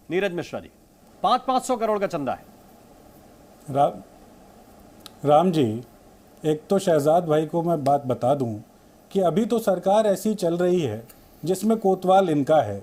नीरज मिश्रा जी, 500 करोड़ का चंदा है। राम जी, एक तो शहजाद भाई को मैं बात बता दूं कि अभी तो सरकार ऐसी चल रही है जिसमें कोतवाल इनका है,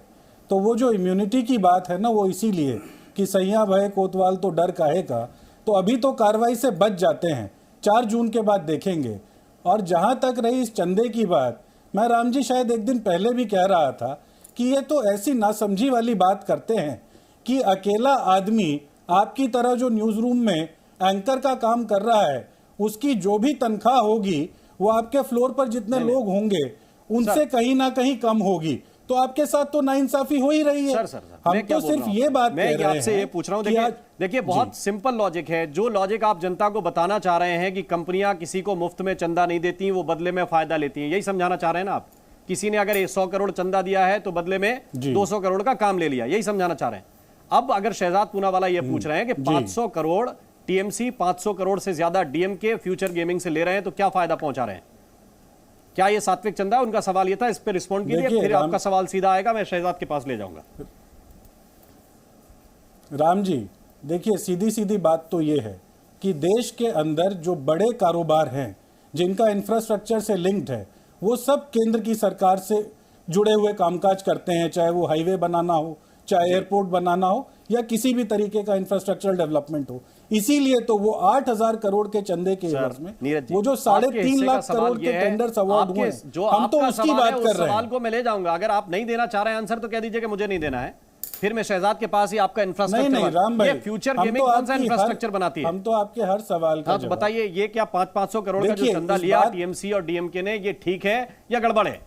तो वो जो इम्यूनिटी की बात है ना, वो इसीलिए कि सैया भय कोतवाल तो डर काहे का, तो अभी तो कार्रवाई से बच जाते हैं, 4 जून के बाद देखेंगे। और जहां तक रही इस चंदे की बात, मैं राम जी शायद एक दिन पहले भी कह रहा था कि ये तो ऐसी नासमझी वाली बात करते हैं कि अकेला आदमी आपकी तरह जो न्यूज़ रूम में एंकर का काम कर रहा है, उसकी जो भी तनख्वाह होगी वो आपके फ्लोर पर जितने लोग होंगे उनसे कहीं ना कहीं कम होगी। तो आपके साथ तो नाइंसाफी हो ही रही है। सर, हम तो सिर्फ ये बात कह रहे हैं, आपसे ये पूछ रहा हूं, देखिए बहुत सिंपल लॉजिक है। जो लॉजिक आप जनता को बताना चाह रहे हैं कि कंपनियां किसी को मुफ्त में चंदा नहीं देती, वो बदले में फायदा लेती हैं, यही समझाना चाह रहे हैं ना आप? किसी ने अगर 100 करोड़ चंदा दिया है तो बदले में 200 करोड़ का काम ले लिया, यही समझाना चाह रहे हैं। अब अगर शहजाद पूनावाला ये पूछ रहे हैं कि 500 करोड़ टीएमसी 500 करोड़ से ज्यादा डीएमके फ्यूचर गेमिंग से ले रहे हैं, तो क्या फायदा पहुंचा रहे हैं? क्या ये सात्विक चंदा है? उनका सवाल ये था, इस पे रिस्पॉन्ड कीजिए, फिर आपका सवाल सीधा आएगा, मैं शहजाद के पास ले जाऊंगा। राम जी, देखिए सीधी सीधी बात तो ये है कि देश के अंदर जो बड़े कारोबार हैं जिनका इंफ्रास्ट्रक्चर से लिंक्ड है, वो सब केंद्र की सरकार से जुड़े हुए कामकाज करते हैं, चाहे वो हाईवे बनाना हो, चाहे एयरपोर्ट बनाना हो, या किसी भी तरीके का इंफ्रास्ट्रक्चरल डेवलपमेंट हो। इसीलिए तो वो 8,000 करोड़ के चंदे के एवज में वो जो 3.5 लाख करोड़ के टेंडर्स अवार्ड हुए, हम तो उसकी बात कर रहे हैं। सवाल को मैं ले जाऊंगा, अगर आप नहीं देना चाह रहे हैं आंसर तो कह दीजिए कि मुझे नहीं देना है, फिर मैं शहजाद के पास ही आपका इंफ्रास्ट्रक्चर। नहीं राम भाई, फ्यूचर गेमिंग कौन सा इंफ्रास्ट्रक्चर बनाती है? हम तो आपके हर सवाल का तो बताइए, ये क्या 500 करोड़ का जो चंदा लिया टीएमसी और डीएमके ने, ये ठीक है या गड़बड़ है?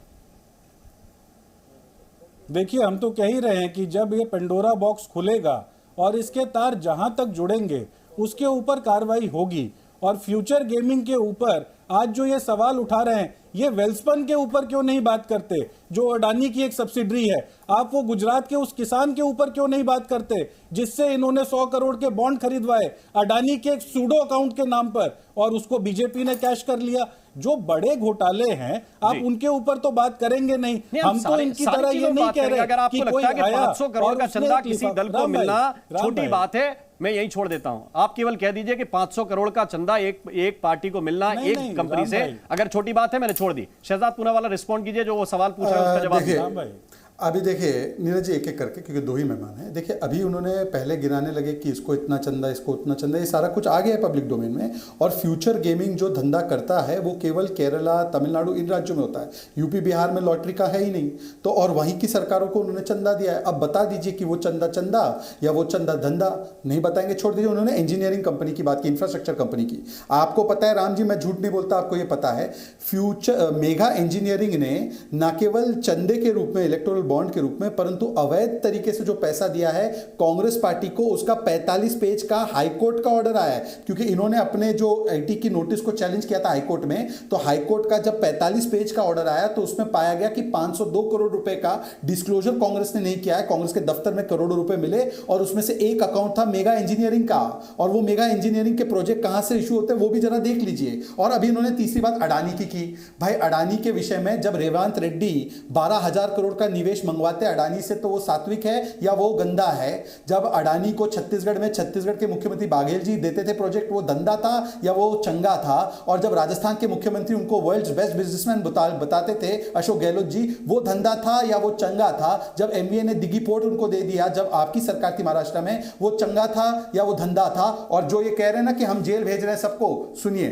देखिए, हम तो कह ही रहे हैं कि जब ये पेंडोरा बॉक्स खुलेगा और इसके तार जहां तक जुड़ेंगे उसके ऊपर कार्रवाई होगी। और फ्यूचर गेमिंग के ऊपर आज जो ये सवाल उठा रहे हैं, ये वेल्सपन के ऊपर क्यों नहीं बात करते, जो अडानी की एक सब्सिडरी है? आप वो गुजरात के उस किसान के ऊपर क्यों नहीं बात करते जिससे इन्होंने 100 करोड़ के बॉन्ड खरीदवाए अडानी के एक सूडो अकाउंट के नाम पर, और उसको बीजेपी ने कैश कर लिया? जो बड़े घोटाले हैं आप उनके ऊपर तो बात करेंगे नहीं। हम तो इनकी तरह ये नहीं कह रहे। अगर आपको लगता है कि 500 करोड़ का चंदा किसी दल को मिलना छोटी बात है, मैं यही छोड़ देता हूं। आप केवल कह दीजिए कि 500 करोड़ का चंदा एक पार्टी को मिलना एक कंपनी से अगर छोटी बात है, मैंने छोड़ दी। शहजाद पूनावाला रिस्पॉन्ड कीजिए, जो वो सवाल पूछ रहे हैं उसका जवाब दीजिए। अभी देखिए नीरज जी, एक एक करके, क्योंकि 2 ही मेहमान हैं। देखिए अभी उन्होंने पहले गिनाने लगे कि इसको इतना चंदा, इसको उतना चंदा, ये सारा कुछ आ गया है पब्लिक डोमेन में। और फ्यूचर गेमिंग जो धंधा करता है वो केवल केरला, तमिलनाडु, इन राज्यों में होता है। यूपी बिहार में लॉटरी का है ही नहीं, तो और वहीं की सरकारों को उन्होंने चंदा दिया है। अब बता दीजिए कि वो चंदा या वो चंदा धंधा, नहीं बताएंगे, छोड़ दीजिए। उन्होंने इंजीनियरिंग कंपनी की बात की, इंफ्रास्ट्रक्चर कंपनी की। आपको पता है राम जी, मैं झूठ नहीं बोलता, आपको ये पता है, फ्यूचर मेगा इंजीनियरिंग ने न केवल चंदे के रूप में, इलेक्टोरल बॉन्ड के रूप में, परंतु अवैध तरीके से जो पैसा दिया है कांग्रेस पार्टी को, उसका 45 पेज का हाईकोर्ट का ऑर्डर आया है। क्योंकि इन्होंने अपने जो आईटी की नोटिस को चैलेंज किया था हाईकोर्ट में, तो हाईकोर्ट का जब 45 पेज का ऑर्डर आया तो उसमें पाया गया कि 502 करोड़ रुपए का डिस्क्लोजर कांग्रेस ने नहीं किया है। कांग्रेस के दफ्तर में करोड़ों रुपए मिले और उसमें से एक अकाउंट था मेगा इंजीनियरिंग का, और वो मेगा इंजीनियरिंग के प्रोजेक्ट कहां से इशू होते हैं वो भी जरा देख लीजिए। और अभी इन्होंने तीसरी बात अडानी की। भाई अडानी के विषय में जब रेवंत रेड्डी 12,000 करोड़ का निवेश मंगवाते अडानी से, तो वो सात्विक है या वो गंदा है? जब अडानी को छत्तीसगढ़ में छत्तीसगढ़ के मुख्यमंत्री बाघेल जी देते थे प्रोजेक्ट, वो धंधा था या वो चंगा था? और जब राजस्थान के मुख्यमंत्री उनको वर्ल्ड्स बेस्ट बिजनेसमैन बताते थे, अशोक गहलोत जी, वो धंधा था या वो चंगा था? जब एमबीए ने दिग्गी पोर्ट उनको दे दिया, जब आपकी सरकार थी महाराष्ट्र में, वो चंगा था या वो धंधा था? और जो ये कह रहे हैं ना कि हम जेल भेज रहे हैं सबको, सुनिए,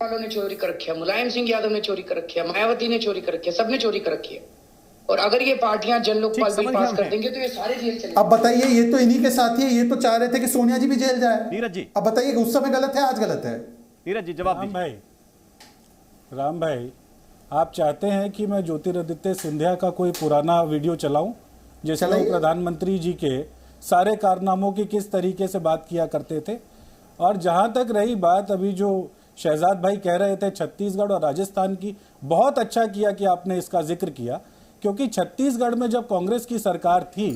वालों ने चोरी कर रखी है, मुलायम सिंह यादव ने चोरी कर रखी है, मायावती ने चोरी कर रखी है, सबने चोरी कर रखी है। और अगर ये पार्टियां जन लोकपाल बिल पास कर देंगे तो ये सारे जेल चले। अब बताइए, ये तो इन्हीं के साथ ही है, ये तो चाह रहे थे कि सोनिया जी भी जेल जाए। नीरज जी, अब बताइए उस समय गलत है, आज गलत है? नीरज जी जवाब दीजिए। राम भाई, आप चाहते हैं कि मैं ज्योतिरादित्य सिंधिया का कोई पुराना वीडियो चलाऊं जिसमें प्रधानमंत्री जी के सारे कारनामों की किस तरीके से बात किया करते थे? और जहां तक रही बात अभी जो शहजाद भाई कह रहे थे छत्तीसगढ़ और राजस्थान की, बहुत अच्छा किया कि आपने इसका जिक्र किया, क्योंकि छत्तीसगढ़ में जब कांग्रेस की सरकार थी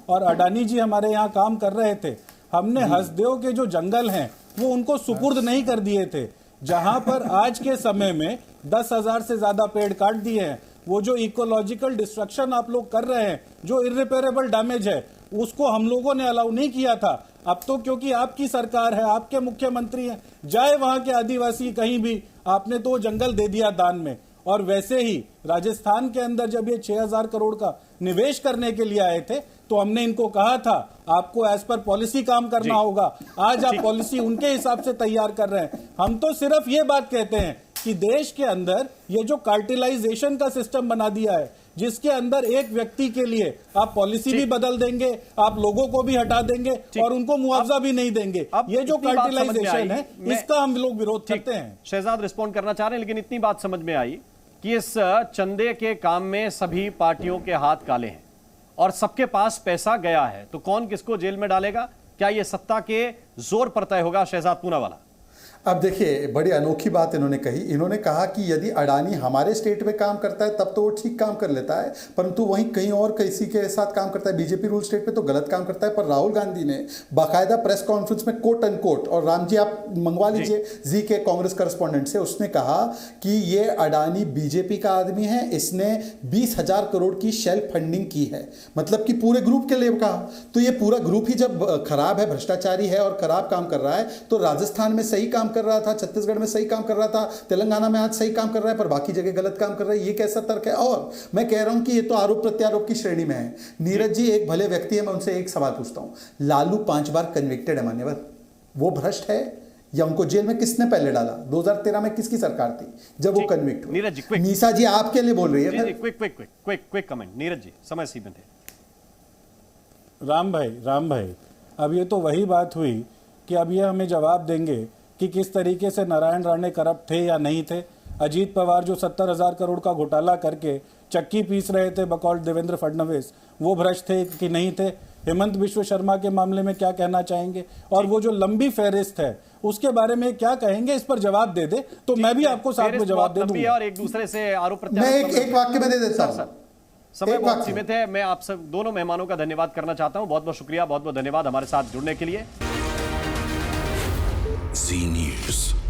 और अडानी जी हमारे यहाँ काम कर रहे थे, हमने हसदेव के जो जंगल हैं वो उनको सुपुर्द नहीं कर दिए थे, जहां पर आज के समय में 10,000 से ज्यादा पेड़ काट दिए हैं। वो जो इकोलॉजिकल डिस्ट्रक्शन आप लोग कर रहे हैं, जो इर्रिपेरेबल डैमेज है, उसको हम लोगों ने अलाउ नहीं किया था। अब तो क्योंकि आपकी सरकार है, आपके मुख्यमंत्री हैं, जाए वहां के आदिवासी कहीं भी, आपने तो जंगल दे दिया दान में। और वैसे ही राजस्थान के अंदर जब ये 6,000 करोड़ का निवेश करने के लिए आए थे तो हमने इनको कहा था आपको एज पर पॉलिसी काम करना होगा। आज आप पॉलिसी उनके हिसाब से तैयार कर रहे हैं। हम तो सिर्फ ये बात कहते हैं कि देश के अंदर ये जो कार्टेलाइजेशन का सिस्टम बना दिया है, जिसके अंदर एक व्यक्ति के लिए आप पॉलिसी भी बदल देंगे, आप लोगों को भी हटा देंगे और उनको मुआवजा भी नहीं देंगे, ये जो कार्टेलाइजेशन है इसका हम लोग विरोध करते हैं। शहजाद रिस्पॉन्ड करना चाह रहे हैं, लेकिन इतनी बात समझ में आई कि इस चंदे के काम में सभी पार्टियों के हाथ काले हैं और सबके पास पैसा गया है, तो कौन किसको जेल में डालेगा? क्या यह सत्ता के जोर पर तय होगा? शहजाद पूनावाला। अब देखिए, बड़ी अनोखी बात इन्होंने कही। इन्होंने कहा कि यदि अडानी हमारे स्टेट में काम करता है तब तो वो ठीक काम कर लेता है, परंतु वहीं कहीं और किसी के साथ काम करता है, बीजेपी रूल स्टेट पे तो गलत काम करता है। पर राहुल गांधी ने बाकायदा प्रेस कॉन्फ्रेंस में कोट एंड कोट, और राम जी आप मंगवा लीजिए जी के कांग्रेस करस्पॉन्डेंट से, उसने कहा कि ये अडानी बीजेपी का आदमी है, इसने 20,000 करोड़ की शेल्फ फंडिंग की है, मतलब कि पूरे ग्रुप के लिए कहा। तो ये पूरा ग्रुप ही जब खराब है, भ्रष्टाचारी है और खराब काम कर रहा है, तो राजस्थान में सही काम कर रहा था, छत्तीसगढ़ में सही काम कर रहा था, तेलंगाना में आज सही काम कर रहा है, पर बाकी जगह गलत काम कर रहा है, ये कैसा तर्क है? और मैं कह रहा हूं कि ये तो आरोप प्रत्यारोप की श्रेणी में है। नीरज जी एक भले व्यक्ति है, मैं उनसे एक सवाल पूछता हूं, लालू 5 बार कन्विक्टेड है मान्यवर, वो भ्रष्ट है या उनको जेल में किसने पहले डाला? 2013 में किसकी सरकार थी जब वो कन्विक्ट हुए? नीरज जी, मीसा जी आपके लिए बोल रही है। क्विक कमेंट नीरज जी, समय सीमित है। राम भाई, अब ये तो वही बात हुई कि अब ये हमें जवाब देंगे कि किस तरीके से नारायण राणे करप्ट थे या नहीं थे। अजीत पवार जो 70,000 करोड़ का घोटाला करके चक्की पीस रहे थे बकौल देवेंद्र फडणवीस, वो भ्रष्ट थे कि नहीं थे? हेमंत बिश्व शर्मा के मामले में क्या कहना चाहेंगे? और वो जो लंबी फहरिस्त है उसके बारे में क्या कहेंगे? इस पर जवाब दे दे तो मैं भी आपको साथ में जवाब दे दूंगा। और एक दूसरे से आरोप मैं एक वाक्य में दे देता हूं। समय बहुत सीमित है। मैं आप सब दोनों मेहमानों का धन्यवाद करना चाहता हूं। बहुत बहुत शुक्रिया, बहुत बहुत धन्यवाद हमारे साथ जुड़ने के लिए। जी न्यूज़।